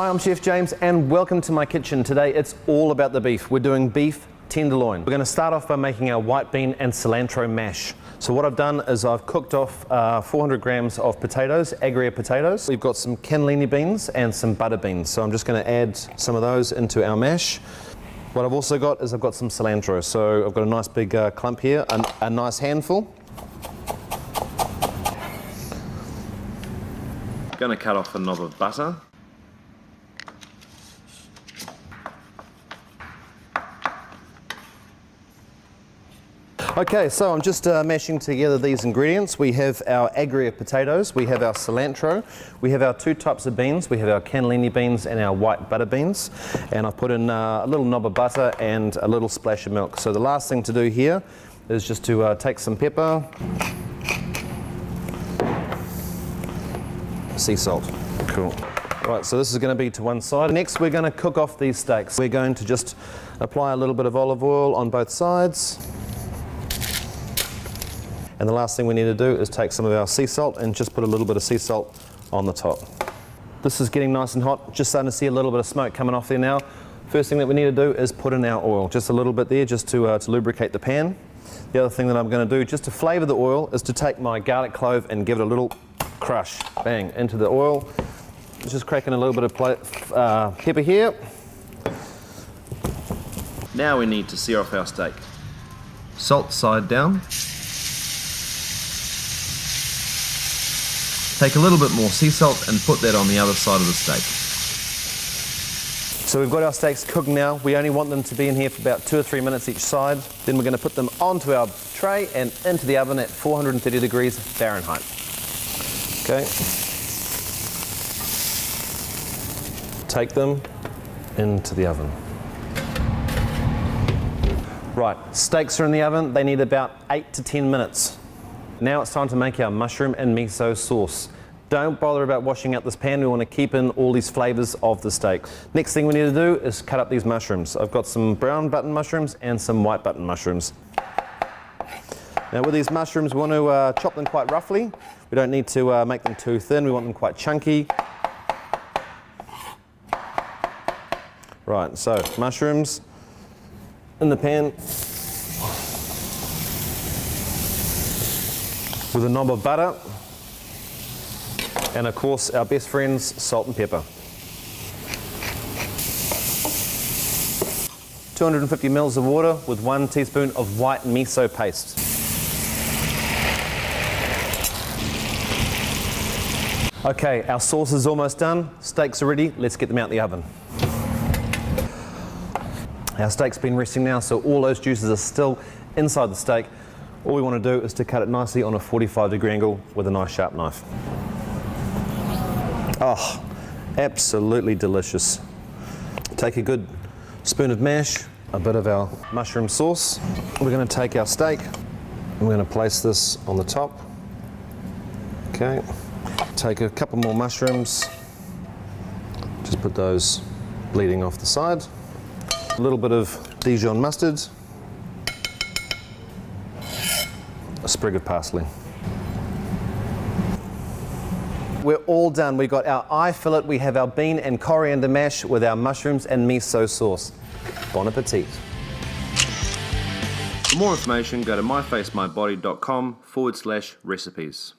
Hi, I'm Chef James and welcome to my kitchen. Today it's all about the beef. We're doing beef tenderloin. We're going to start off by making our white bean and cilantro mash. So what I've done is I've cooked off 400 grams of potatoes, agria potatoes. We've got some cannellini beans and some butter beans. So I'm just going to add some of those into our mash. What I've also got is I've got some cilantro. So I've got a nice big clump here, a nice handful. Going to cut off a knob of butter. Okay, so I'm just mashing together these ingredients. We have our agria potatoes, we have our cilantro, we have our two types of beans, we have our cannellini beans and our white butter beans. And I've put in a little knob of butter and a little splash of milk. So the last thing to do here is just to take some pepper, sea salt. Cool. Right, so this is going to be to one side. Next we're going to cook off these steaks. We're going to just apply a little bit of olive oil on both sides. And the last thing we need to do is take some of our sea salt and just put a little bit of sea salt on the top. This is getting nice and hot, just starting to see a little bit of smoke coming off there now. First thing that we need to do is put in our oil, just a little bit there, just to lubricate the pan. The other thing that I'm going to do, just to flavour the oil, is to take my garlic clove and give it a little crush, bang, into the oil. Just cracking a little bit of pepper here. Now we need to sear off our steak. Salt side down. Take a little bit more sea salt and put that on the other side of the steak. So we've got our steaks cooked now. We only want them to be in here for about 2 or 3 minutes each side. Then we're going to put them onto our tray and into the oven at 430 degrees Fahrenheit. Okay. Take them into the oven. Right, steaks are in the oven. They need about 8 to 10 minutes. Now it's time to make our mushroom and miso sauce. Don't bother about washing out this pan. We want to keep in all these flavors of the steak. Next thing we need to do is cut up these mushrooms. I've got some brown button mushrooms and some white button mushrooms. Now with these mushrooms, we want to chop them quite roughly. We don't need to make them too thin. We want them quite chunky. Right, so mushrooms in the pan. With a knob of butter, and of course our best friends, salt and pepper. 250 mils of water with 1 teaspoon of white miso paste. Okay, our sauce is almost done, steaks are ready, let's get them out the oven. Our steak's been resting now, so all those juices are still inside the steak. All we want to do is to cut it nicely on a 45-degree angle with a nice sharp knife. Oh, absolutely delicious. Take a good spoon of mash, a bit of our mushroom sauce. We're going to take our steak and we're going to place this on the top. Okay. Take a couple more mushrooms. Just put those bleeding off the side. A little bit of Dijon mustard. A sprig of parsley. We're all done. We've got our eye fillet, we have our bean and coriander mash with our mushrooms and miso sauce. Bon appetit. For more information, go to myfacemybody.com/recipes.